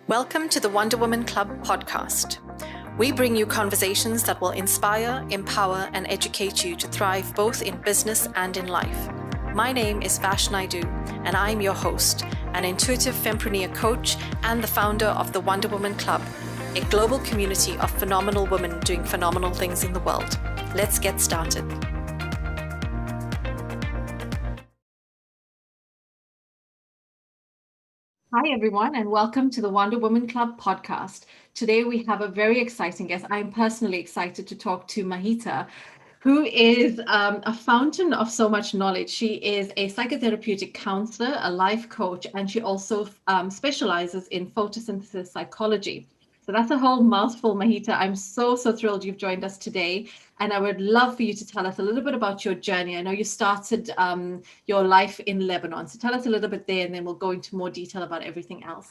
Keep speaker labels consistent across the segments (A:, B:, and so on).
A: Welcome to the Wonder Woman Club podcast. We bring you conversations that will inspire, empower, and educate you to thrive both in business and in life. My name is Vash Naidu, and I'm your host, an intuitive fempreneur coach and the founder of the Wonder Woman Club, a global community of phenomenal women doing phenomenal things in the world. Let's get started. Hi, everyone, and welcome to the Wonder Woman Club podcast. Today, we have a very exciting guest. I'm personally excited to talk to Mahita, who is a fountain of so much knowledge. She is a psychotherapeutic counselor, a life coach, and she also specializes in photosynthesis psychology. So that's a whole mouthful, Mahita. I'm so thrilled you've joined us today. And I would love for you to tell us a little bit about your journey. I know you started your life in Lebanon. So tell us a little bit there, and then we'll go into more detail about everything else.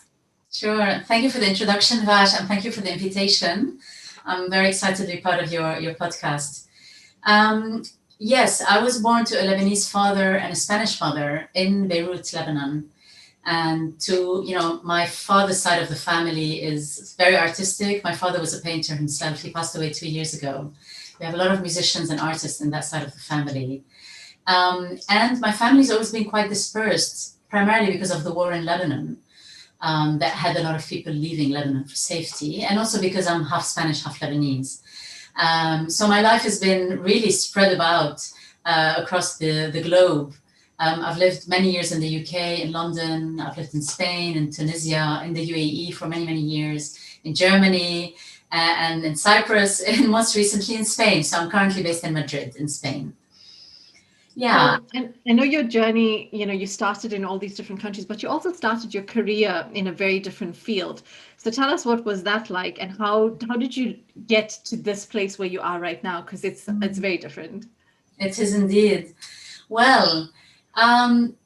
B: Sure. Thank you for the introduction, Vash, and thank you for the invitation. I'm very excited to be part of your podcast. Yes, I was born to a Lebanese father and a Spanish mother in Beirut, Lebanon. And my father's side of the family is very artistic. My father was a painter himself. He passed away 2 years ago. We have a lot of musicians and artists in that side of the family. And my family's always been quite dispersed, primarily because of the war in Lebanon. That had a lot of people leaving Lebanon for safety, and also because I'm half Spanish, half Lebanese. So my life has been really spread about across the globe. I've lived many years in the UK, in London. I've lived in Spain, in Tunisia, in the UAE for many, many years, in Germany, and in Cyprus, and most recently in Spain. So I'm currently based in Madrid, in Spain. Yeah.
A: And I know your journey, you started in all these different countries, but you also started your career in a very different field. So tell us, what was that like, and how did you get to this place where you are right now? Because it's very different.
B: It is indeed. Well,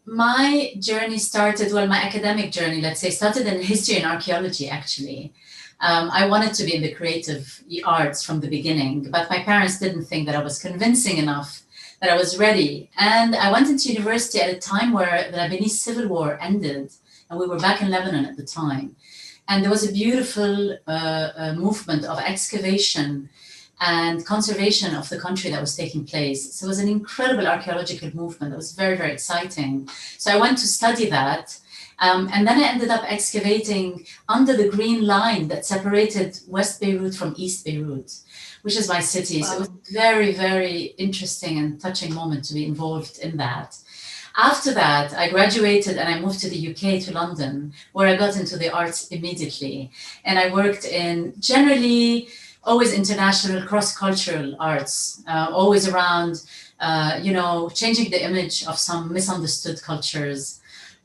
B: my journey started, my academic journey, let's say, started in history and archaeology, actually. I wanted to be in the creative arts from the beginning, but my parents didn't think that I was convincing enough, that I was ready. And I went into university at a time where the Lebanese civil war ended, and we were back in Lebanon at the time. And there was a beautiful movement of excavation and conservation of the country that was taking place. So it was an incredible archaeological movement. It was very, very exciting. So I went to study that. And then I ended up excavating under the green line that separated West Beirut from East Beirut, which is my city. Wow. So it was a very, very interesting and touching moment to be involved in that. After that, I graduated and I moved to the UK, to London, where I got into the arts immediately. And I worked in generally always international cross-cultural arts, always around, changing the image of some misunderstood cultures.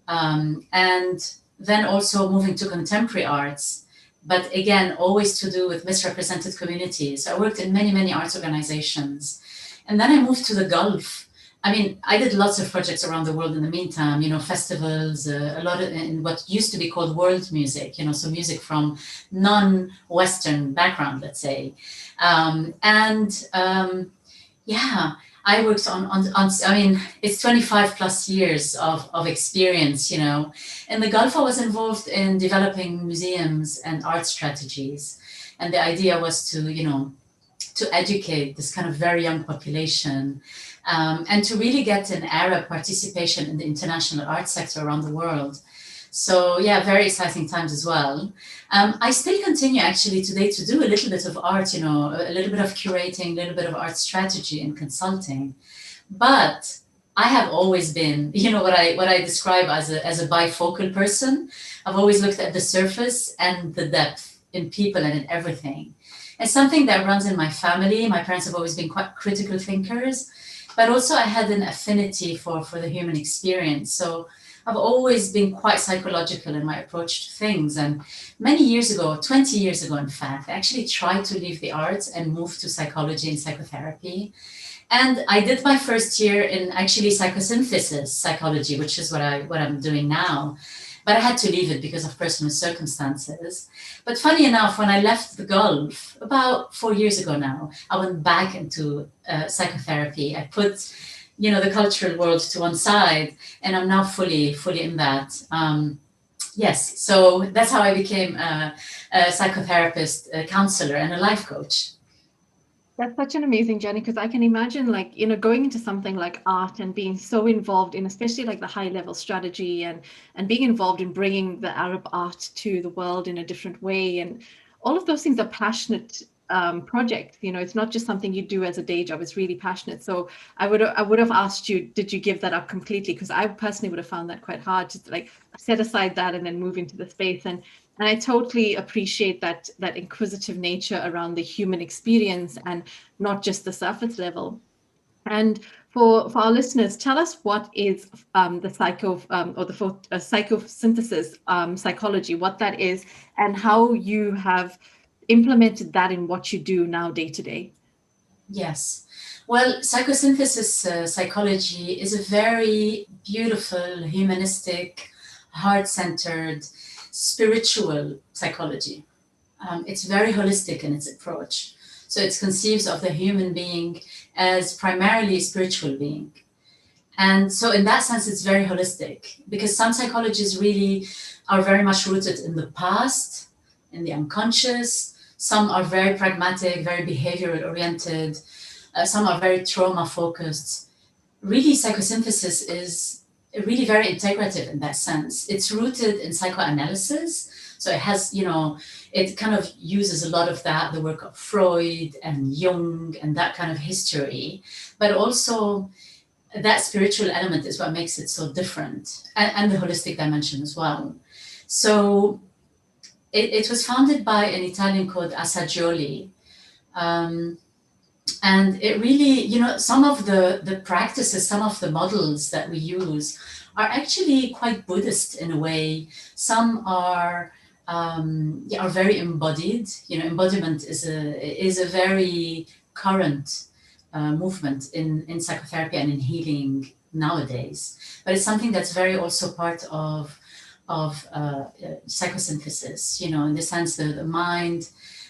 B: And then also moving to contemporary arts, but again, always to do with misrepresented communities. So I worked in many, many arts organizations. And then I moved to the Gulf. I mean, I did lots of projects around the world in the meantime, festivals, a lot in what used to be called world music, so music from non-Western background, let's say. I worked on it's 25 plus years of experience, In the Gulf, I was involved in developing museums and art strategies. And the idea was to educate this kind of very young population, and to really get an Arab participation in the international art sector around the world. So yeah, very exciting times as well. I still continue actually today to do a little bit of art, a little bit of curating, a little bit of art strategy and consulting. But I have always been, what I describe as a bifocal person. I've always looked at the surface and the depth in people and in everything. It's something that runs in my family. My parents have always been quite critical thinkers, but also I had an affinity for the human experience. So I've always been quite psychological in my approach to things. And many years ago, 20 years ago, in fact, I actually tried to leave the arts and move to psychology and psychotherapy. And I did my first year in actually psychosynthesis psychology, which is what I'm doing now. But I had to leave it because of personal circumstances. But funny enough, when I left the Gulf about 4 years ago now, I went back into psychotherapy. I put the cultural world to one side, and I'm now fully in that. Yes, so that's how I became a psychotherapist, a counselor, and a life coach.
A: That's such an amazing journey because I can imagine, like, going into something like art and being so involved in, especially like the high level strategy and being involved in bringing the Arab art to the world in a different way. And all of those things are passionate projects. It's not just something you do as a day job. It's really passionate. So I would have asked you, did you give that up completely? Because I personally would have found that quite hard to like set aside that and then move into the space. And I totally appreciate that inquisitive nature around the human experience and not just the surface level. And for our listeners, tell us what is the psycho or the psychosynthesis psychology, what that is, and how you have implemented that in what you do now day to day.
B: Yes. Well, psychosynthesis psychology is a very beautiful, humanistic, heart centered, spiritual psychology. It's very holistic in its approach. So it conceives of the human being as primarily a spiritual being. And so, in that sense, it's very holistic because some psychologies really are very much rooted in the past, in the unconscious. Some are very pragmatic, very behavioral oriented. Some are very trauma focused. Really, psychosynthesis is really very integrative in that sense. It's rooted in psychoanalysis. So it has, it kind of uses a lot of that, the work of Freud and Jung and that kind of history, but also that spiritual element is what makes it so different, and the holistic dimension as well. So it was founded by an Italian called Assagioli. Um, and it really, some of the practices, some of the models that we use are actually quite Buddhist in a way. Some are very embodied. Embodiment is a very current movement in psychotherapy and in healing nowadays. But it's something that's very also part of psychosynthesis. In the sense that the mind,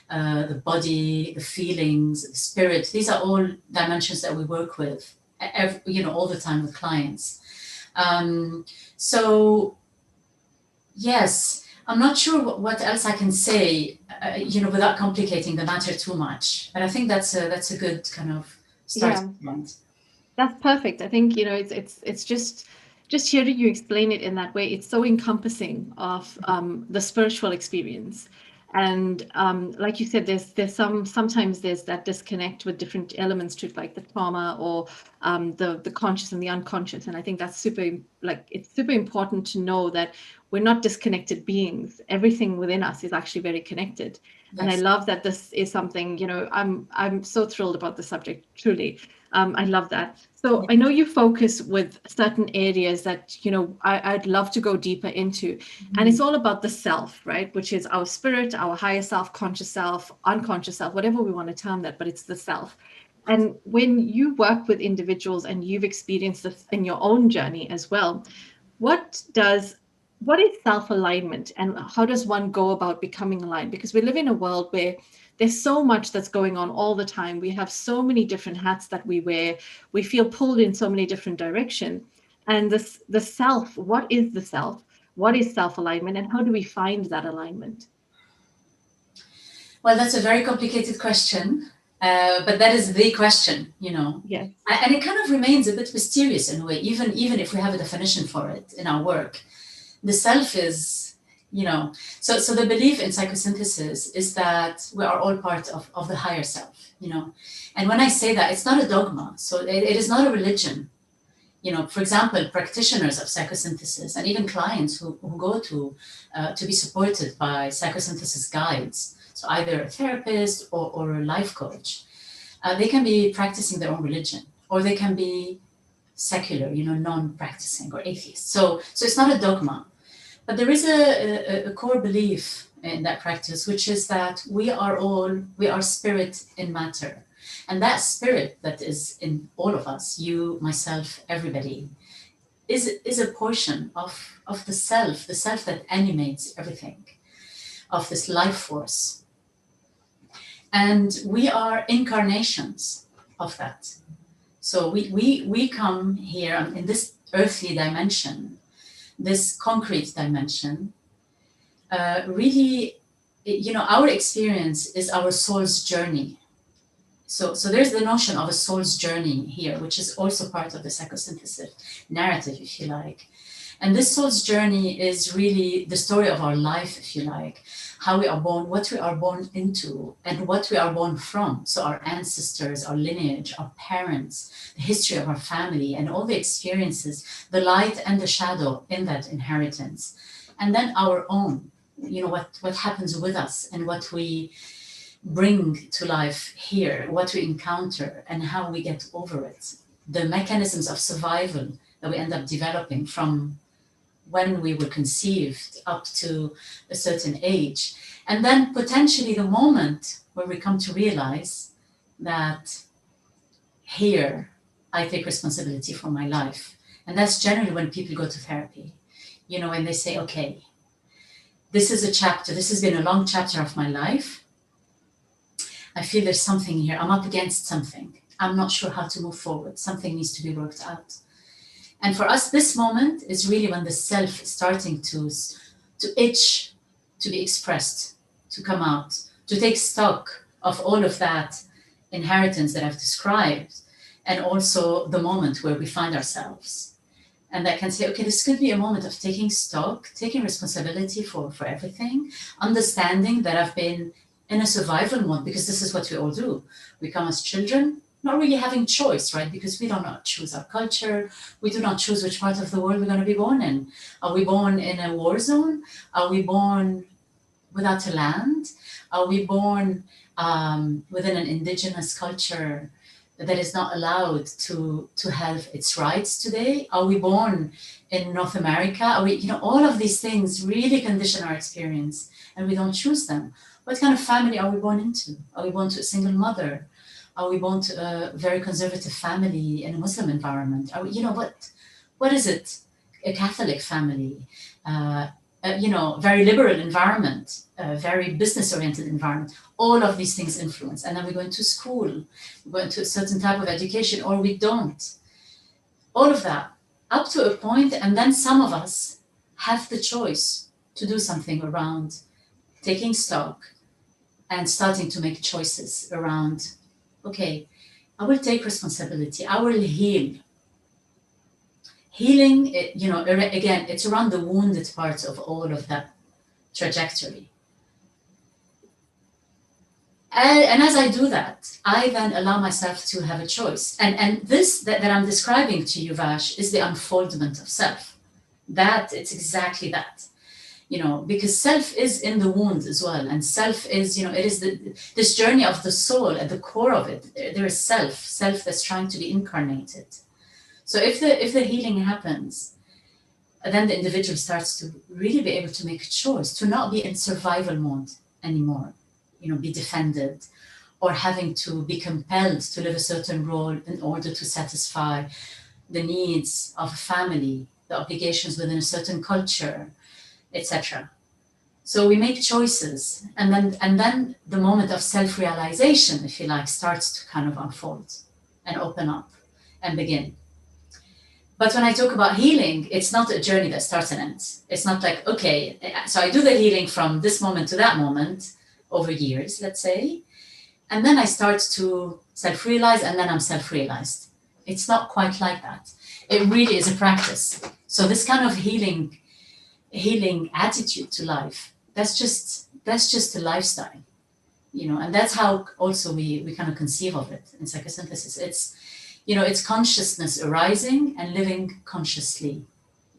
B: the body, the feelings, the spirit. These are all dimensions that we work with, all the time with clients. So yes, I'm not sure what else I can say, without complicating the matter too much. But I think that's a good kind of
A: Yeah,
B: starting point.
A: that's perfect. I think, it's just hearing you explain it in that way, it's so encompassing of the spiritual experience. And like you said, sometimes there's that disconnect with different elements to it, like the trauma or the conscious and the unconscious. And I think that's it's super important to know that we're not disconnected beings. Everything within us is actually very connected. And I
B: Yes.
A: love that this is something, I'm so thrilled about the subject, truly. I love that. So
B: Yeah.
A: I know you focus with certain areas that, I'd love to go deeper into. And
B: Mhm.
A: it's all about the self, right? Which is our spirit, our higher self, conscious self, unconscious self, whatever we want to term that, but it's the self. And when you work with individuals and you've experienced this in your own journey as well, what does what is self-alignment and how does one go about becoming aligned? Because we live in a world where there's so much that's going on all the time. We have so many different hats that we wear. We feel pulled in so many different directions. And the self, what is the self? What is self-alignment and how do we find that alignment?
B: Well, that's a very complicated question, but that is the question.
A: Yes.
B: And it kind of remains a bit mysterious in a way, even if we have a definition for it in our work. The self is, so the belief in psychosynthesis is that we are all part of the higher self. And when I say that, it's not a dogma. So it is not a religion. For example, practitioners of psychosynthesis and even clients who go to be supported by psychosynthesis guides, so either a therapist or a life coach, they can be practicing their own religion, or they can be secular, non-practicing or atheist. So it's not a dogma, but there is a core belief in that practice, which is that we are spirit in matter. And that spirit that is in all of us, you, myself, everybody, is a portion of the self that animates everything, of this life force. And we are incarnations of that. So we come here in this earthly dimension, this concrete dimension, really, our experience is our soul's journey. So there's the notion of a soul's journey here, which is also part of the psychosynthesis narrative, if you like. And this soul's journey is really the story of our life, if you like, how we are born, what we are born into, and what we are born from. So our ancestors, our lineage, our parents, the history of our family, and all the experiences, the light and the shadow in that inheritance. And then our own, what happens with us and what we bring to life here, what we encounter, and how we get over it. The mechanisms of survival that we end up developing from when we were conceived up to a certain age. And then potentially the moment where we come to realize that here I take responsibility for my life. And that's generally when people go to therapy. When they say, okay, this is a chapter, this has been a long chapter of my life. I feel there's something here. I'm up against something. I'm not sure how to move forward. Something needs to be worked out. And for us, this moment is really when the self is starting to itch, to be expressed, to come out, to take stock of all of that inheritance that I've described, and also the moment where we find ourselves. And that can say, okay, this could be a moment of taking stock, taking responsibility for everything, understanding that I've been in a survival mode, because this is what we all do. We come as children, not really having choice, right? Because we do not choose our culture. We do not choose which part of the world we're going to be born in. Are we born in a war zone? Are we born without a land? Are we born within an indigenous culture that is not allowed to have its rights today? Are we born in North America? Are we, all of these things really condition our experience, and we don't choose them. What kind of family are we born into? Are we born to a single mother? Are we born to a very conservative family in a Muslim environment? Are we, what is it? A Catholic family, very liberal environment, a very business-oriented environment. All of these things influence. And then we go into school, we go into a certain type of education, or we don't. All of that, up to a point, and then some of us have the choice to do something around taking stock and starting to make choices around, okay, I will take responsibility. I will heal. Healing, again, it's around the wounded parts of all of that trajectory. And as I do that, I then allow myself to have a choice. And this that I'm describing to you, Vash, is the unfoldment of self. That, it's exactly that. Because self is in the wound as well. And self is, it is this journey of the soul at the core of it. There is self that's trying to be incarnated. So if the healing happens, then the individual starts to really be able to make a choice, to not be in survival mode anymore, be defended, or having to be compelled to live a certain role in order to satisfy the needs of a family, the obligations within a certain culture, etc. So we make choices, and then the moment of self-realization, if you like, starts to kind of unfold and open up and begin. But when I talk about healing, it's not a journey that starts and ends. It's not like, okay, so I do the healing from this moment to that moment over years, let's say, and then I start to self-realize, and then I'm self-realized. It's not quite like that. It really is a practice. So this kind of healing attitude to life, that's just a lifestyle, and that's how also we kind of conceive of it in psychosynthesis. It's consciousness arising and living consciously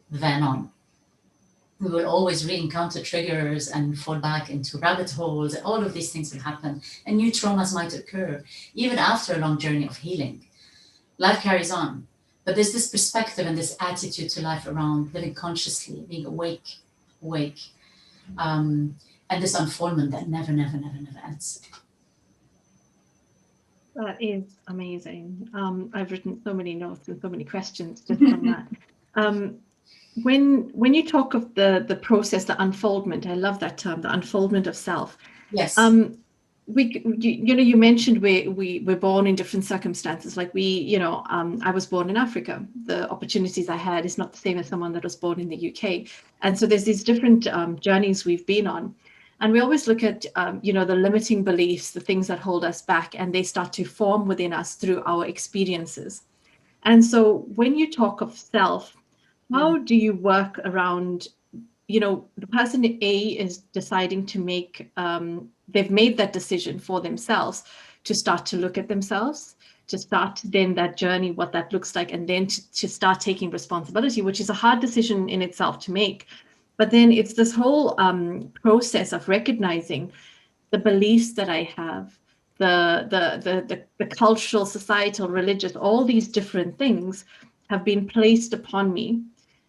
B: then on. We will always re-encounter triggers and fall back into rabbit holes. All of these things will happen, and new traumas might occur even after a long journey of healing. Life carries on. But there's this perspective and this attitude to life around living consciously, being awake, and this unfoldment that never ends.
A: That is amazing. I've written so many notes and so many questions just from that. When you talk of the process, the unfoldment, I love that term, the unfoldment of self.
B: Yes.
A: you mentioned we're born in different circumstances. Like I was born in Africa. The opportunities I had is not the same as someone that was born in the UK. And so there's these different journeys we've been on. And we always look at, the limiting beliefs, the things that hold us back, and they start to form within us through our experiences. And so when you talk of self,
B: Mm,
A: how do you work around, the person A is deciding to they've made that decision for themselves to start to look at themselves, to start then that journey, what that looks like, and then to start taking responsibility, which is a hard decision in itself to make. But then it's this whole process of recognizing the beliefs that I have, the cultural, societal, religious, all these different things have been placed upon me,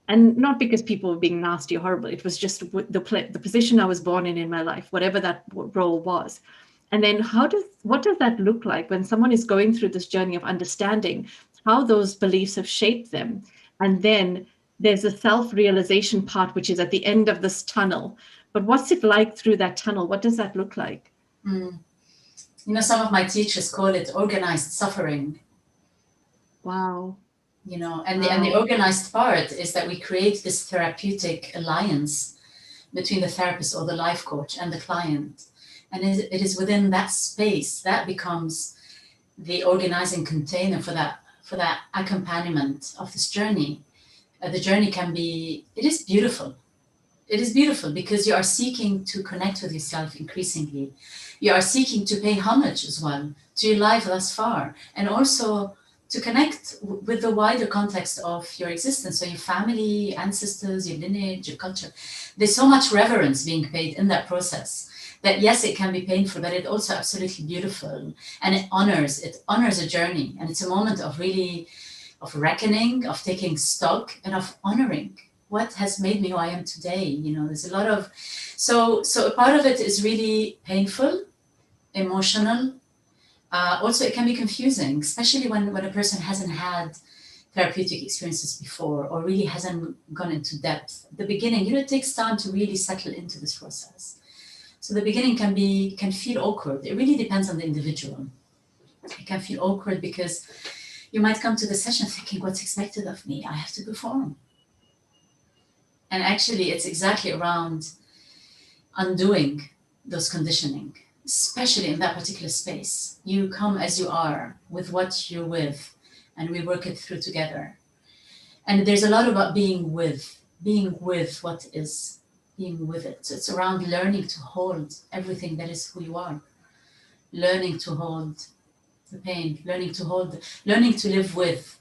A: and not because people were being nasty or horrible. It was just the position I was born in my life, whatever that role was. And then what does that look like when someone is going through this journey of understanding how those beliefs have shaped them, and then there's a self-realization part which is at the end of this tunnel. But what's it like through that tunnel? What does that look like?
B: mm. Some of my teachers call it organized suffering.
A: Wow.
B: And the organized part is that we create this therapeutic alliance between the therapist or the life coach and the client. And it is within that space that becomes the organizing container for that accompaniment of this journey. The journey it is beautiful. It is beautiful because you are seeking to connect with yourself increasingly. You are seeking to pay homage as well to your life thus far, and also to connect with the wider context of your existence. So your family, ancestors, your lineage, your culture. There's so much reverence being paid in that process that yes, it can be painful, but it's also absolutely beautiful. And it honors a journey. And it's a moment of really, of reckoning, of taking stock, and of honoring what has made me who I am today. There's a lot of, so a part of it is really painful, emotional. Also, it can be confusing, especially when a person hasn't had therapeutic experiences before or really hasn't gone into depth. At the beginning, it takes time to really settle into this process. So the beginning can feel awkward. It really depends on the individual. It can feel awkward because you might come to the session thinking, what's expected of me? I have to perform. And actually, it's exactly around undoing those conditioning, especially in that particular space. You come as you are with what you're with, and we work it through together. And there's a lot about being with what is, being with it. So it's around learning to hold everything that is who you are, learning to hold the pain, learning to live with.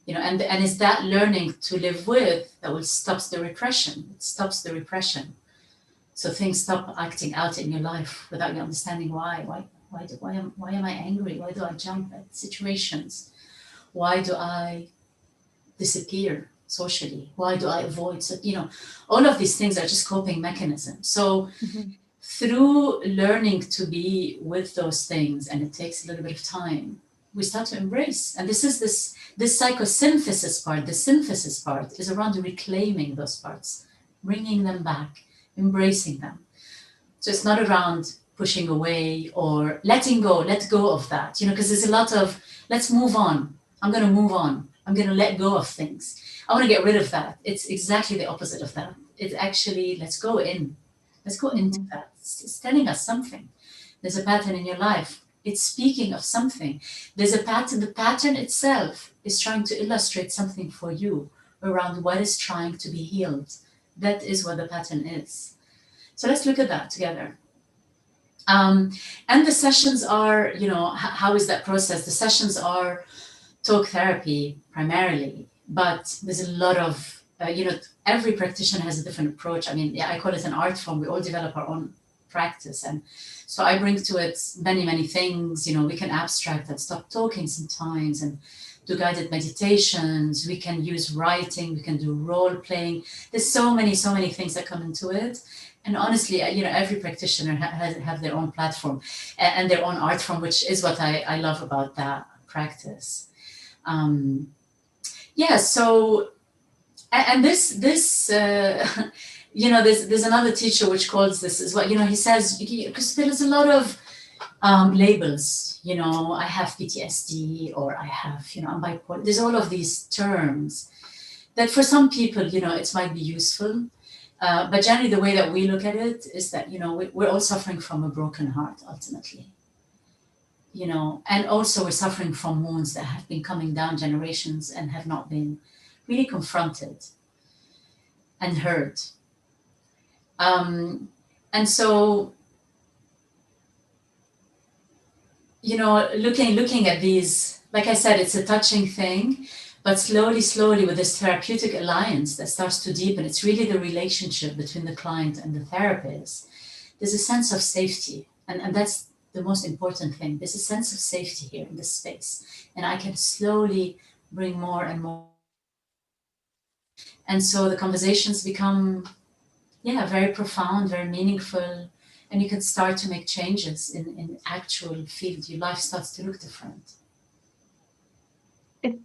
B: And it's that learning to live with that will stops the repression. It stops the repression. So things stop acting out in your life without you understanding why. Why am I angry? Why do I jump at situations? Why do I disappear socially? Why do I avoid? So, all of these things are just coping mechanisms. So through learning to be with those things, and it takes a little bit of time, we start to embrace. And this is this psychosynthesis part. The synthesis part is around reclaiming those parts, bringing them back, embracing them. So it's not around pushing away or letting go, let go of that, because there's a lot of, let's move on. I'm going to move on. I'm going to let go of things. I want to get rid of that. It's exactly the opposite of that. It's actually, let's go in. Let's go into that. It's telling us something. There's a pattern in your life. It's speaking of something. There's a pattern. The pattern itself is trying to illustrate something for you around what is trying to be healed. That is what the pattern is. So let's look at that together. And the sessions are, how is that process? The sessions are talk therapy primarily, but there's a lot of, every practitioner has a different approach. I call it an art form. We all develop our own practice. And so I bring to it many, many things. We can abstract and stop talking sometimes and do guided meditations. We can use writing. We can do role playing. There's so many things that come into it. And honestly, every practitioner have their own platform and their own art form, which is what I love about that practice. So, and this there's another teacher which calls this as well. He says, because there is a lot of labels, I have PTSD, or I have, I'm bipolar. There's all of these terms that for some people, it might be useful. But generally, the way that we look at it is that, we're all suffering from a broken heart ultimately, and also we're suffering from wounds that have been coming down generations and have not been really confronted and heard. And so, looking at these, like I said, it's a touching thing, but slowly with this therapeutic alliance that starts to deepen, it's really the relationship between the client and the therapist. There's a sense of safety, and that's the most important thing. There's a sense of safety here in this space, and I can slowly bring more and more. And so the conversations become, very profound, very meaningful, and you can start to make changes in actual field. Your life starts to look different.
A: It's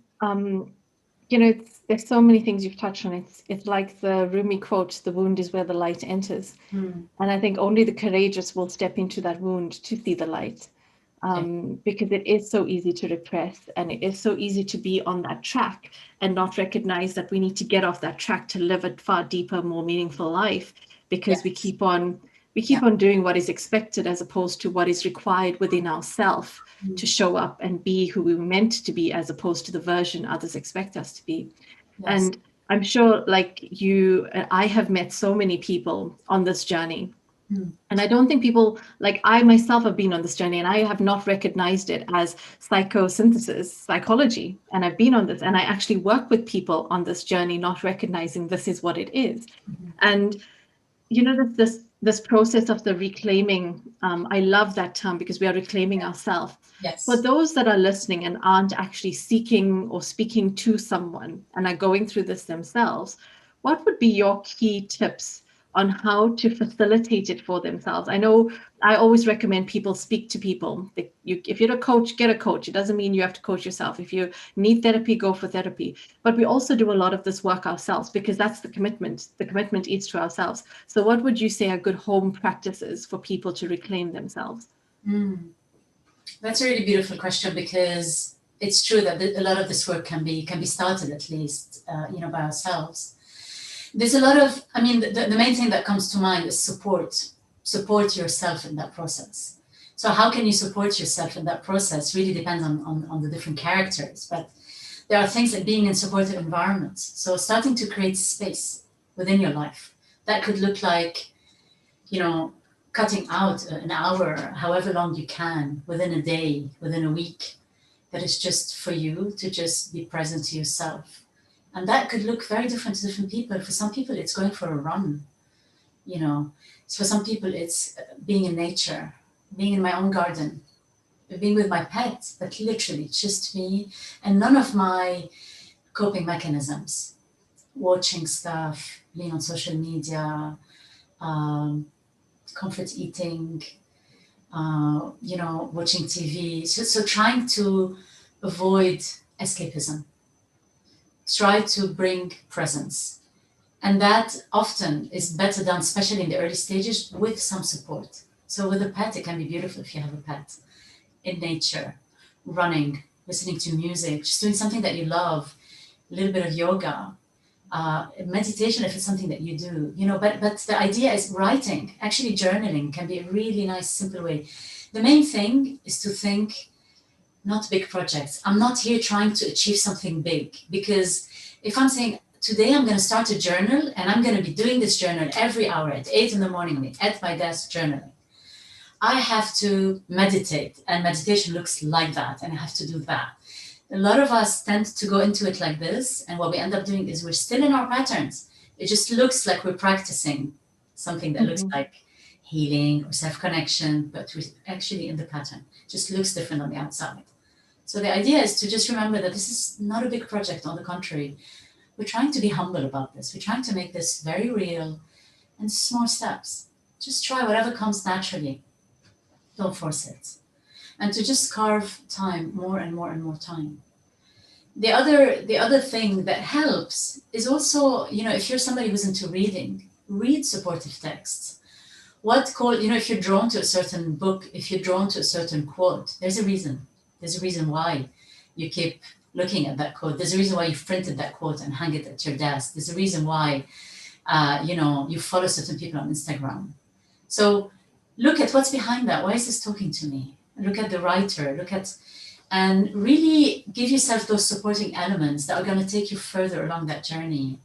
A: there's so many things you've touched on. It's like the Rumi quote, "The wound is where the light enters." And I think only the courageous will step into that wound to see the light. Because it is so easy to repress, and it is so easy to be on that track and not recognize that we need to get off that track to live a far deeper, more meaningful life, because we keep on doing what is expected as opposed to what is required within ourselves to show up and be who we were meant to be, as opposed to the version others expect us to be.
B: Yes.
A: And I'm sure, like you, I have met so many people on this journey. And I don't think people, like I myself have been on this journey, and I have not recognized it as psychology. And I've been on this, and I actually work with people on this journey, not recognizing this is what it is. And this process of the reclaiming, I love that term, because we are reclaiming ourselves.
B: Yes.
A: For those that are listening and aren't actually seeking or speaking to someone and are going through this themselves, what would be your key tips on how to facilitate it for themselves? I know I always recommend people speak to people. If you're a coach, get a coach. It doesn't mean you have to coach yourself. If you need therapy, go for therapy. But we also do a lot of this work ourselves, because that's the commitment. The commitment is to ourselves. So what would you say are good home practices for people to reclaim themselves?
B: That's a really beautiful question, because it's true that a lot of this work can be started, at least, by ourselves. There's a lot of, the main thing that comes to mind is support yourself in that process. So how can you support yourself in that process really depends on the different characters, but there are things like being in supportive environments. So starting to create space within your life. That could look like, cutting out an hour, however long you can, within a day, within a week, that is just for you to just be present to yourself. And that could look very different to different people. For some people, it's going for a run. For some people, it's being in nature, being in my own garden, being with my pet, but literally just me and none of my coping mechanisms, watching stuff, being on social media, comfort eating, watching TV. So trying to avoid escapism. Try to bring presence. And that often is better done, especially in the early stages, with some support. So with a pet, it can be beautiful if you have a pet. In nature, running, listening to music, just doing something that you love, a little bit of yoga, meditation if it's something that you do, but the idea is writing, actually journaling can be a really nice, simple way. The main thing is to think not big projects. I'm not here trying to achieve something big, because if I'm saying today I'm going to start a journal and I'm going to be doing this journal every hour at 8 in the morning at my desk journaling, I have to meditate, and meditation looks like that, and I have to do that. A lot of us tend to go into it like this, and what we end up doing is we're still in our patterns. It just looks like we're practicing something that looks like healing or self-connection, but we're actually in the pattern. It just looks different on the outside. So the idea is to just remember that this is not a big project. On the contrary, we're trying to be humble about this. We're trying to make this very real and small steps. Just try whatever comes naturally. Don't force it. And to just carve time, more and more and more time. The other thing that helps is also, if you're somebody who's into reading, read supportive texts. What quote, if you're drawn to a certain book, if you're drawn to a certain quote, there's a reason. There's a reason why you keep looking at that quote. There's a reason why you've printed that quote and hang it at your desk. There's a reason why, you follow certain people on Instagram. So look at what's behind that. Why is this talking to me? Look at the writer, and really give yourself those supporting elements that are going to take you further along that journey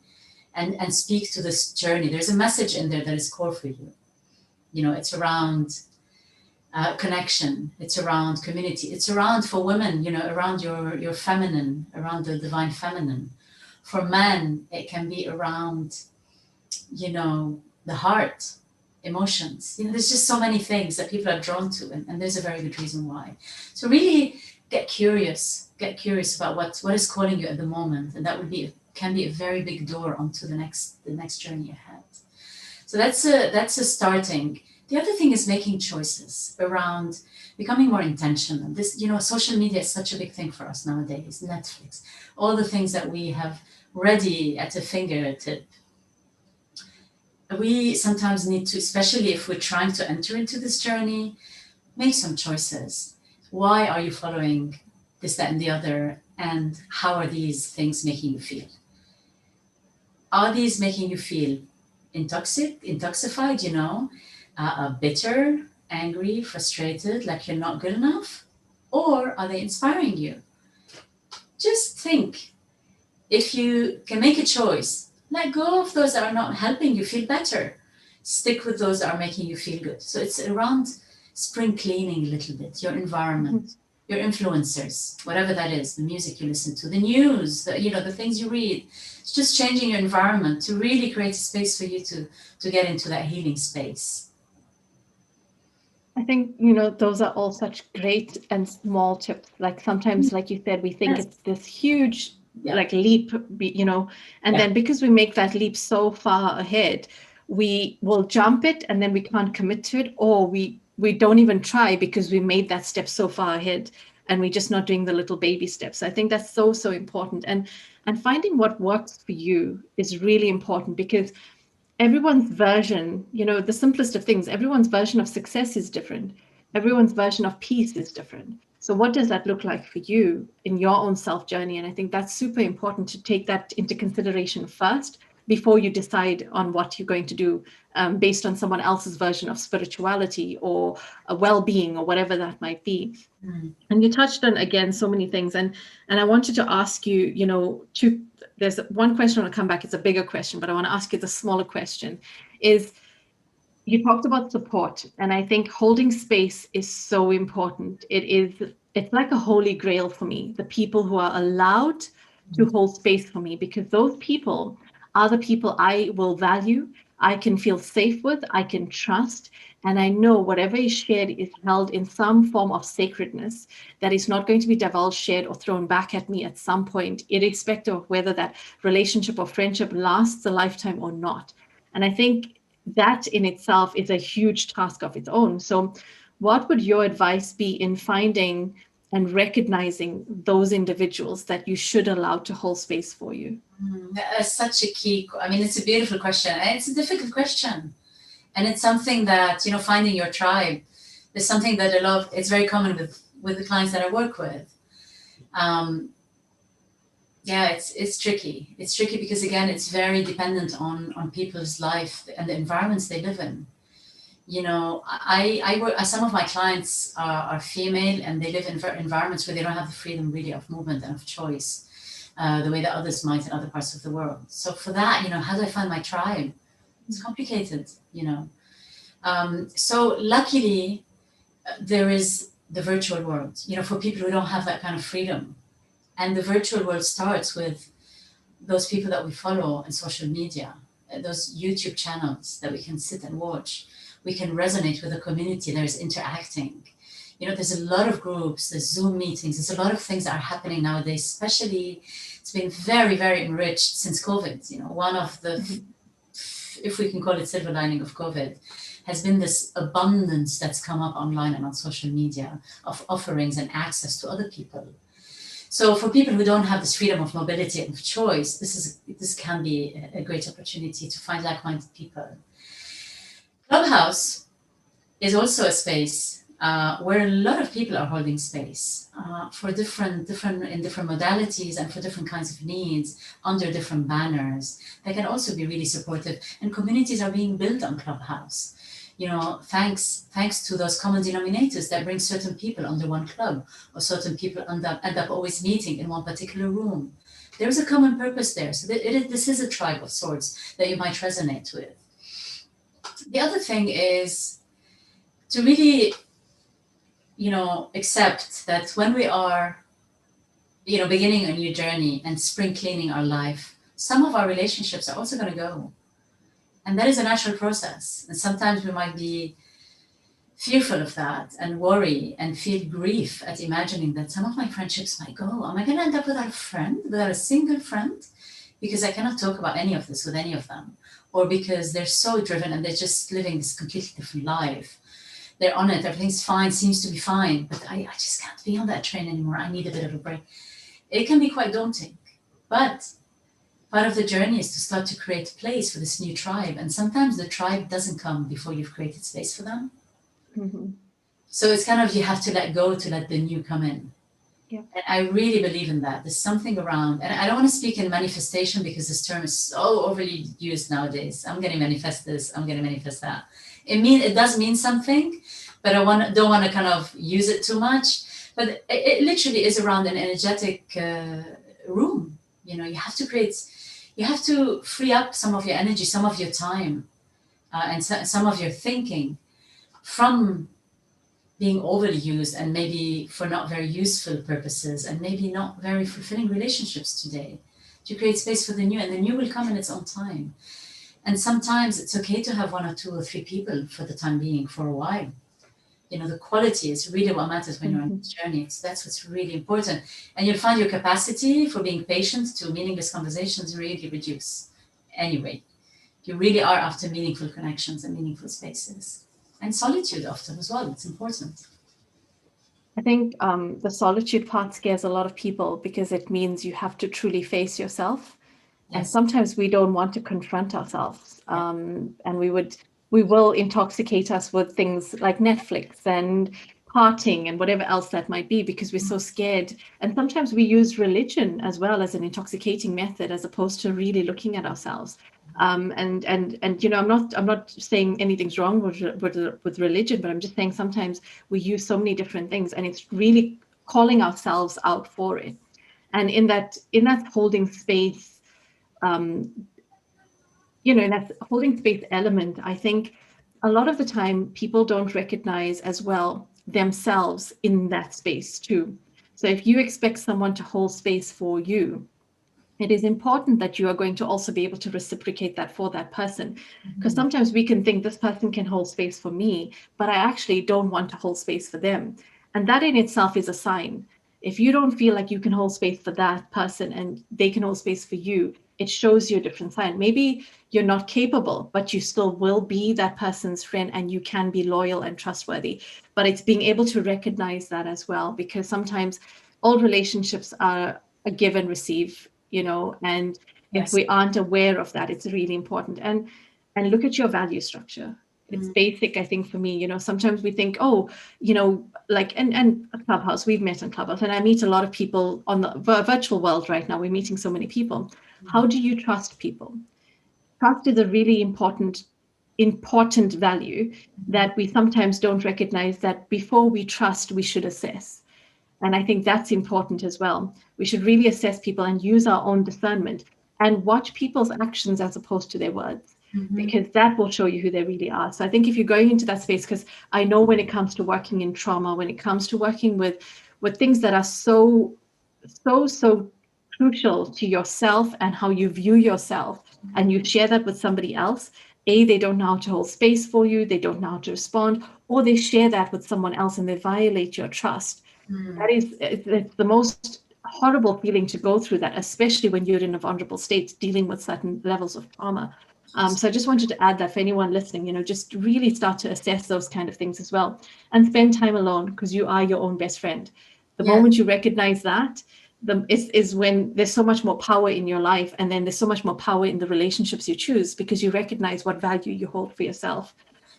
B: and speak to this journey. There's a message in there that is core for you. It's around connection. It's around community. It's around, for women, around your feminine, around the divine feminine. For men, it can be around, the heart, emotions. There's just so many things that people are drawn to, and there's a very good reason why. So really get curious about what is calling you at the moment, and that can be a very big door onto the next journey ahead. So that's a starting. The other thing is making choices around becoming more intentional. This, social media is such a big thing for us nowadays. Netflix, all the things that we have ready at a fingertip. We sometimes need to, especially if we're trying to enter into this journey, make some choices. Why are you following this, that, and the other? And how are these things making you feel? Are these making you feel intoxicated, bitter, angry, frustrated, like you're not good enough? Or are they inspiring you? Just think. If you can make a choice, let go of those that are not helping you feel better. Stick with those that are making you feel good. So it's around spring cleaning a little bit, your environment, your influencers, whatever that is, the music you listen to, the news, the things you read. It's just changing your environment to really create a space for you to get into that healing space.
A: I think, those are all such great and small tips. Like sometimes, like you said, we think
B: Yes.
A: it's this huge,
B: Yeah.
A: like leap, and then because we make that leap so far ahead, we will jump it and then we can't commit to it, or we don't even try because we made that step so far ahead and we're just not doing the little baby steps. So I think that's so, so important. And finding what works for you is really important, because everyone's version, the simplest of things, everyone's version of success is different. Everyone's version of peace is different. So what does that look like for you in your own self journey? And I think that's super important to take that into consideration first before you decide on what you're going to do, based on someone else's version of spirituality or a well-being or whatever that might be. And you touched on, again, so many things, and I wanted to ask you, there's one question I want to come back. It's a bigger question, but I want to ask you the smaller question. Is, you talked about support, and I think holding space is so important. It's like a holy grail for me, the people who are allowed to hold space for me, because those people are the people I will value, I can feel safe with, I can trust, and I know whatever is shared is held in some form of sacredness that is not going to be divulged, shared, or thrown back at me at some point, irrespective of whether that relationship or friendship lasts a lifetime or not. And I think that in itself is a huge task of its own. So, what would your advice be in finding and recognizing those individuals that you should allow to hold space for you?
B: That's such a key. I mean, it's a beautiful question, and it's a difficult question, and it's something that finding your tribe is something that I love. It's very common with the clients that I work with. Yeah, it's tricky. It's tricky because, again, it's very dependent on people's life and the environments they live in. I work. Some of my clients are female, and they live in environments where they don't have the freedom really of movement and of choice, the way that others might in other parts of the world. So for that, how do I find my tribe? It's complicated. So luckily, there is the virtual world, for people who don't have that kind of freedom. And the virtual world starts with those people that we follow on social media, those YouTube channels that we can sit and watch. We can resonate with a community that is interacting. There's a lot of groups, there's Zoom meetings, there's a lot of things that are happening nowadays, especially it's been very, very enriched since COVID. One of the, if we can call it silver lining of COVID, has been this abundance that's come up online and on social media of offerings and access to other people. So for people who don't have this freedom of mobility and of choice, this can be a great opportunity to find like-minded people. Clubhouse is also a space where a lot of people are holding space for different in different modalities and for different kinds of needs under different banners. They can also be really supportive, and communities are being built on Clubhouse. You know, thanks to those common denominators that bring certain people under one club, or certain people end up always meeting in one particular room. There's a common purpose there. So this is a tribe of sorts that you might resonate with. The other thing is to really, accept that when we are, beginning a new journey and spring cleaning our life, some of our relationships are also going to go. And that is a natural process. And sometimes we might be fearful of that and worry and feel grief at imagining that some of my friendships might go. Am I going to end up without a friend, without a single friend? Because I cannot talk about any of this with any of them. Or because they're so driven and they're just living this completely different life. They're on it, everything's fine, seems to be fine, but I just can't be on that train anymore. I need a bit of a break. It can be quite daunting, but part of the journey is to start to create place for this new tribe. And sometimes the tribe doesn't come before you've created space for them.
A: Mm-hmm.
B: So it's kind of, you have to let go to let the new come in.
A: Yeah.
B: And I really believe in that. There's something around, and I don't want to speak in manifestation because this term is so overly used nowadays. I'm going to manifest this, I'm going to manifest that. It does mean something, but don't want to kind of use it too much. But it literally is around an energetic room. You have to free up some of your energy, some of your time, and some of your thinking from being overly used and maybe for not very useful purposes and maybe not very fulfilling relationships today, to create space for the new, and the new will come in its own time. And sometimes it's okay to have one or two or three people for the time being, for a while. The quality is really what matters when you're on this journey. So that's what's really important. And you'll find your capacity for being patient to meaningless conversations really reduce. Anyway, you really are after meaningful connections and meaningful spaces. And solitude often as well. It's important.
A: I think the solitude part scares a lot of people because it means you have to truly face yourself.
B: Yes.
A: And sometimes we don't want to confront ourselves. And we will intoxicate us with things like Netflix and partying and whatever else that might be, because we're so scared. And sometimes we use religion as well as an intoxicating method, as opposed to really looking at ourselves. And I'm not saying anything's wrong with religion, but I'm just saying sometimes we use so many different things, and it's really calling ourselves out for it. And in that holding space, in that holding space element, I think a lot of the time people don't recognize as well themselves in that space too. So if you expect someone to hold space for you, it is important that you are going to also be able to reciprocate that for that person. Because sometimes we can think this person can hold space for me, but I actually don't want to hold space for them. And that in itself is a sign. If you don't feel like you can hold space for that person and they can hold space for you, it shows you a different sign. Maybe you're not capable, but you still will be that person's friend and you can be loyal and trustworthy. But it's being able to recognize that as well, because sometimes all relationships are a give and receive, and if we aren't aware of that, it's really important. And look at your value structure. It's basic, I think, for me. Sometimes we think, and Clubhouse, we've met on Clubhouse, and I meet a lot of people on the virtual world right now. We're meeting so many people. How do you trust people? Trust is a really important value that we sometimes don't recognize, that before we trust, we should assess. And I think that's important as well. We should really assess people and use our own discernment and watch people's actions as opposed to their words, because that will show you who they really are. So I think if you're going into that space, because I know when it comes to working in trauma, when it comes to working with things that are so crucial to yourself and how you view yourself, and you share that with somebody else, they don't know how to hold space for you, they don't know how to respond, or they share that with someone else and they violate your trust. It's the most horrible feeling to go through that, especially when you're in a vulnerable state dealing with certain levels of trauma. So I just wanted to add that for anyone listening, just really start to assess those kind of things as well, and spend time alone, because you are your own best friend. The moment you recognize that, is when there's so much more power in your life, and then there's so much more power in the relationships you choose, because you recognize what value you hold for yourself.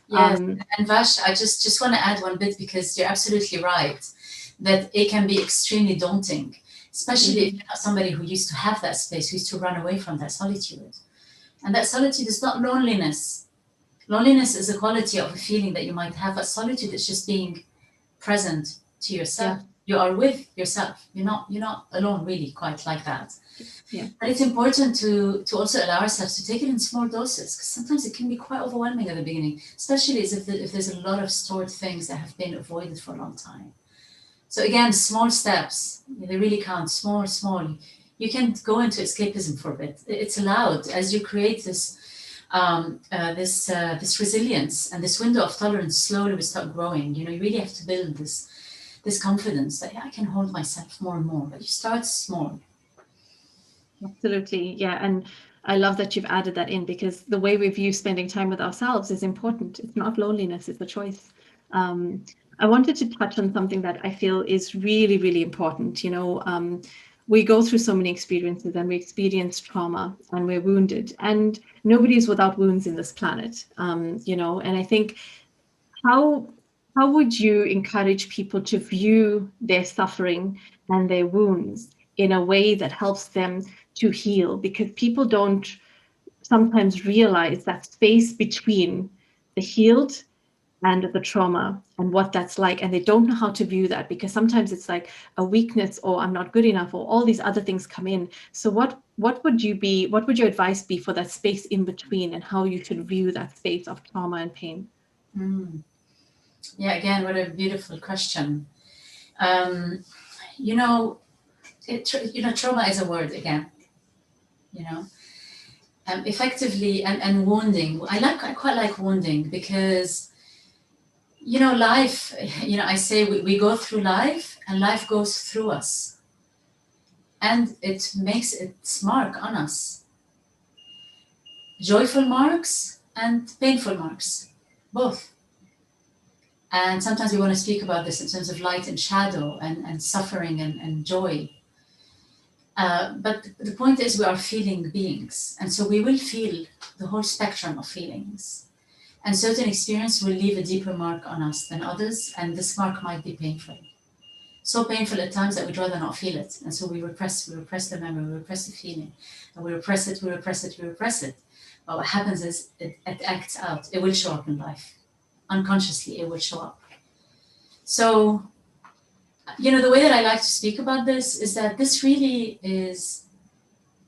B: Yes, and Vash, I just want to add one bit because you're absolutely right that it can be extremely daunting, especially if
A: Mhm.
B: you're not somebody who used to have that space, who used to run away from that solitude. And that solitude is not loneliness. Loneliness is a quality of a feeling that you might have, but solitude is just being present to yourself.
A: Yeah,
B: You are with yourself. You're not alone really quite like that.
A: yeah,
B: But it's important to also allow ourselves to take it in small doses because sometimes it can be quite overwhelming at the beginning, especially as if there's a lot of stored things that have been avoided for a long time. So again, small steps, they really count. Small, small. You can go into escapism for a bit. It's allowed as you create this resilience and this window of tolerance. Slowly, we start growing. You really have to build this confidence that, yeah, I can hold myself more and more. But you start small.
A: absolutely. Yeah. And I love that you've added that in because the way we view spending time with ourselves is important. It's not loneliness, it's a choice. Um, I wanted to touch on something that I feel is really, really important. We go through so many experiences and we experience trauma and we're wounded, and nobody is without wounds in this planet. And I think how how would you encourage people to view their suffering and their wounds in a way that helps them to heal? Because people don't sometimes realize that space between the healed and the trauma and what that's like, and they don't know how to view that because sometimes it's like a weakness or I'm not good enough or all these other things come in. So what would your advice be for that space in between and how you should view that space of trauma and pain?
B: Mm. Yeah, again, what a beautiful question. Um, you know, trauma is a word again. You know, effectively and wounding. I quite like wounding because life. I say we go through life and life goes through us, and it makes its mark on us. Joyful marks and painful marks, both. And sometimes we want to speak about this in terms of light and shadow and suffering and joy. But the point is, we are feeling beings, and so we will feel the whole spectrum of feelings. And certain experience will leave a deeper mark on us than others, and this mark might be painful. So painful at times that we'd rather not feel it. And so we repress the memory, we repress the feeling, and we repress it, we repress it, we repress it. But what happens is it acts out. It will show up in life. Unconsciously, it will show up. So, the way that I like to speak about this is that this really is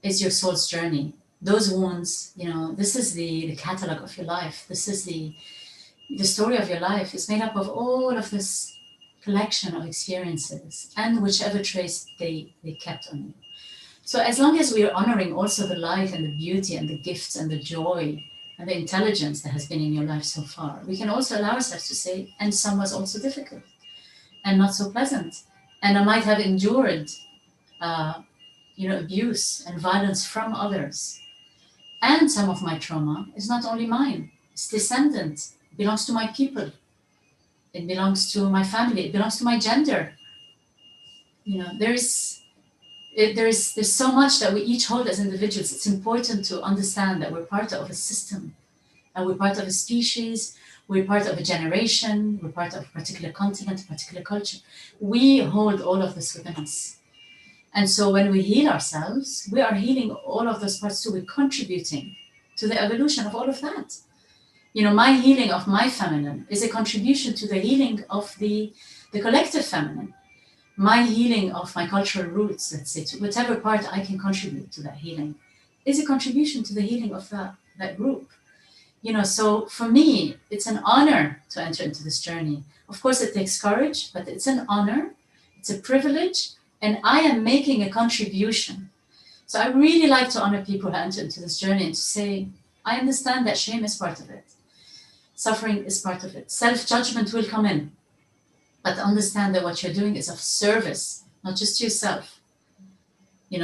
B: your soul's journey. Those wounds, this is the catalog of your life. This is the story of your life. It's made up of all of this collection of experiences and whichever trace they kept on you. So as long as we are honoring also the light and the beauty and the gifts and the joy and the intelligence that has been in your life so far, we can also allow ourselves to say, and some was also difficult and not so pleasant. And I might have endured uh, abuse and violence from others. And some of my trauma is not only mine, it's descendant, it belongs to my people, it belongs to my family, it belongs to my gender. There's so much that we each hold as individuals. It's important to understand that we're part of a system and we're part of a species, we're part of a generation, we're part of a particular continent, a particular culture. We hold all of this within us. And so when we heal ourselves, we are healing all of those parts too. We're contributing to the evolution of all of that. My healing of my feminine is a contribution to the healing of the collective feminine. My healing of my cultural roots, let's say, to whatever part I can contribute to that healing, is a contribution to the healing of that group. So for me, it's an honor to enter into this journey. Of course, it takes courage, but it's an honor, it's a privilege, and I am making a contribution. So I really like to honor people who enter into this journey and to say, I understand that shame is part of it. Suffering is part of it. Self-judgment will come in, but understand that what you're doing is of service, not just to yourself.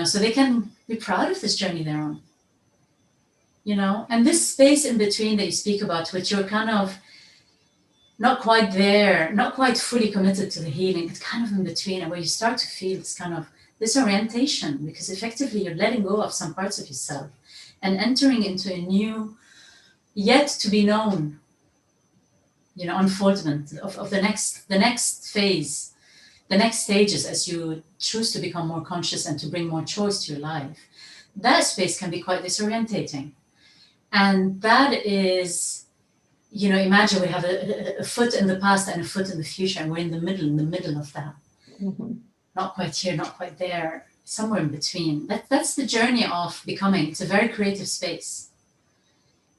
B: So they can be proud of this journey they're on. And this space in between that you speak about, which you're kind of not quite there, not quite fully committed to the healing, it's kind of in between, and where you start to feel this kind of disorientation, because effectively you're letting go of some parts of yourself and entering into a new, yet to be known unfoldment of the next phase, the next stages as you choose to become more conscious and to bring more choice to your life. That space can be quite disorientating. And that is, imagine we have a foot in the past and a foot in the future, and we're in the middle of that.
A: Mhm.
B: Not quite here, not quite there, somewhere in between. That's the journey of becoming. It's a very creative space.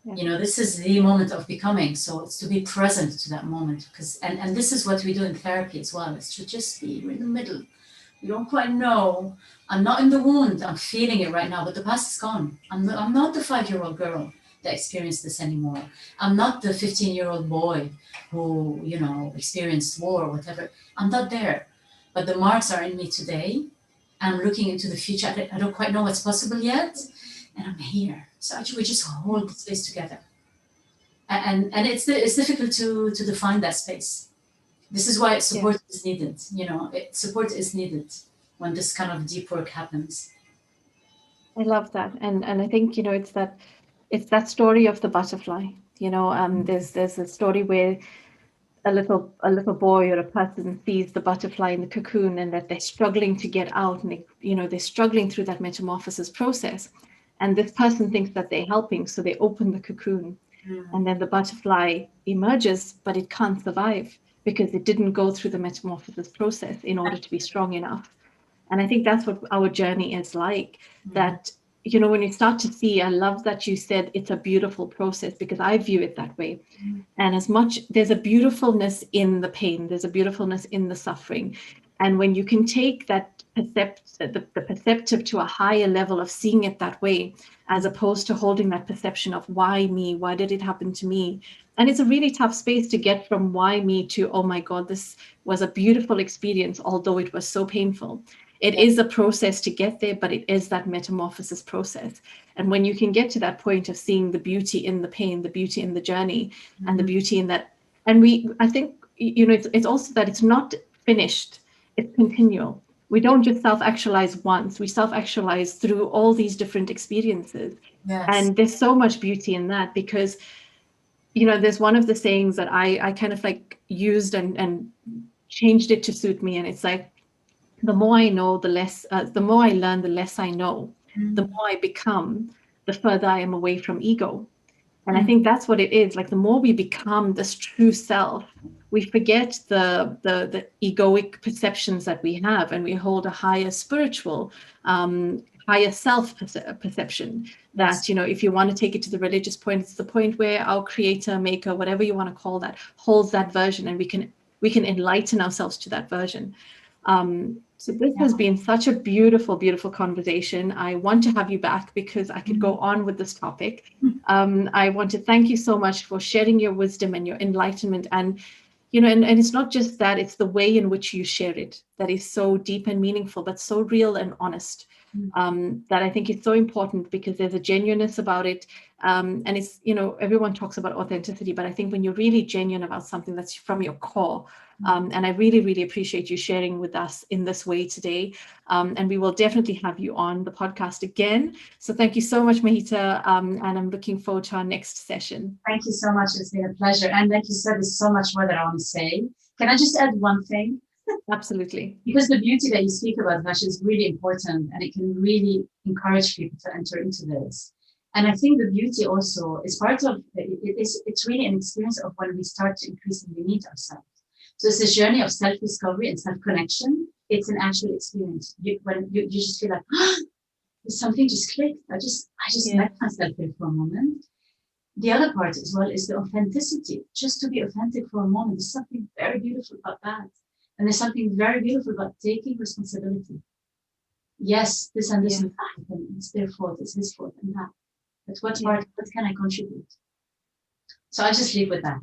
A: Yeah.
B: This is the moment of becoming. So it's to be present to that moment, because and this is what we do in therapy as well. It's to just be in the middle. You don't quite know. I'm not in the wound. I'm feeling it right now, but the past is gone. I'm not the 5-year-old girl that experienced this anymore. I'm not the 15-year-old boy who, experienced war or whatever. I'm not there. But the marks are in me today. I'm looking into the future. I don't quite know what's possible yet. And I'm here. So actually, we just hold the space together. And it's difficult to define that space. This is why support is needed. Support is needed when this kind of deep work happens.
A: I love that. And I think, it's that story of the butterfly. There's a story where a little boy or a person sees the butterfly in the cocoon and that they're struggling to get out, and they're struggling through that metamorphosis process. And this person thinks that they're helping, so they open the cocoon, and then the butterfly emerges, but it can't survive because it didn't go through the metamorphosis process in order to be strong enough. And I think that's what our journey is like. That, when you start to see, I love that you said it's a beautiful process, because I view it that way. And as much, there's a beautifulness in the pain, there's a beautifulness in the suffering. And when you can take that the perceptive to a higher level of seeing it that way, as opposed to holding that perception of why me, why did it happen to me? And it's a really tough space to get from why me to, oh my God, this was a beautiful experience, although it was so painful. It is a process to get there, but it is that metamorphosis process. And when you can get to that point of seeing the beauty in the pain, the beauty in the journey, and the beauty in that, and I think, it's also that it's not finished, it's continual. We don't just self-actualize once, we self-actualize through all these different experiences.
B: Yes.
A: And there's so much beauty in that, because, there's one of the sayings that I kind of like used and changed it to suit me. And it's like, the more I know, the more I learn, the less I know. The more I become, the further I am away from ego. And I think that's what it is. Like, the more we become this true self, we forget the egoic perceptions that we have, and we hold a higher spiritual, higher self perception.
B: Yes.
A: That, if you want to take it to the religious point, it's the point where our creator, maker, whatever you want to call that, holds that version, and we can enlighten ourselves to that version. So this
B: Yeah.
A: has been such a beautiful, beautiful conversation. I want to have you back because I could go on with this topic. I want to thank you so much for sharing your wisdom and your enlightenment. And, and it's not just that, it's the way in which you share it that is so deep and meaningful, but so real and honest. That I think is so important, because there's a genuineness about it. And it's, everyone talks about authenticity, but I think when you're really genuine about something that's from your core, and I really, really appreciate you sharing with us in this way today. And we will definitely have you on the podcast again. So thank you so much, Mahita. And I'm looking forward to our next session.
B: Thank you so much. It's been a pleasure. And like you said, there's so much more that I want to say. Can I just add one thing?
A: Absolutely.
B: Because the beauty that you speak about, Vash, is really important, and it can really encourage people to enter into this. And I think the beauty also is part of it's really an experience of when we start to increasingly meet ourselves. So it's a journey of self-discovery and self-connection. It's an actual experience. When you just feel like, something just clicked. I just met myself here for a moment. The other part as well is the authenticity. Just to be authentic for a moment, there's something very beautiful about that. And there's something very beautiful about taking responsibility. Yes, this and this and that, and it's their fault, it's his fault, and that. But what can I contribute? So I just leave with that.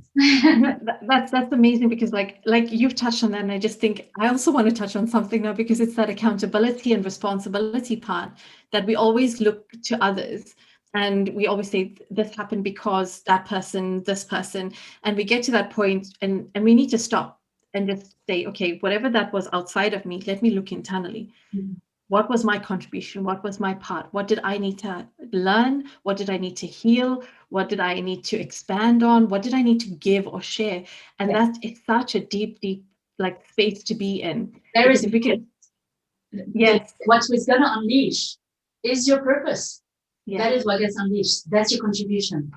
A: That's amazing, because like you've touched on that, and I just think I also want to touch on something now, because it's that accountability and responsibility part that we always look to others. And we always say this happened because that person, this person, and we get to that point, and we need to stop and just say, okay, whatever that was outside of me, let me look internally. what was my contribution? What was my part? What did I need to learn? What did I need to heal? What did I need to expand on? What did I need to give or share? And
B: Yes.
A: that is such a deep, deep like space to be in.
B: There
A: Because
B: is
A: if we can,
B: the,
A: yes,
B: what was going to unleash is your purpose.
A: yes.
B: That is what gets unleashed. That's your contribution.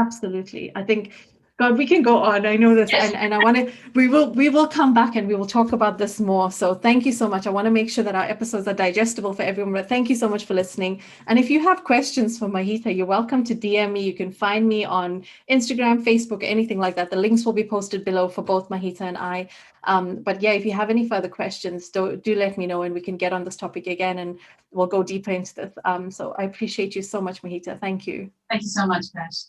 A: Absolutely. I think, God, we can go on. I know this,
B: Yes.
A: and I want to. We will come back and we will talk about this more. So thank you so much. I want to make sure that our episodes are digestible for everyone. But thank you so much for listening. And if you have questions for Mahita, you're welcome to DM me. You can find me on Instagram, Facebook, anything like that. The links will be posted below for both Mahita and I. But yeah, if you have any further questions, do let me know, and we can get on this topic again, and we'll go deeper into this. So I appreciate you so much, Mahita. Thank you.
B: Thank you so much, Pash.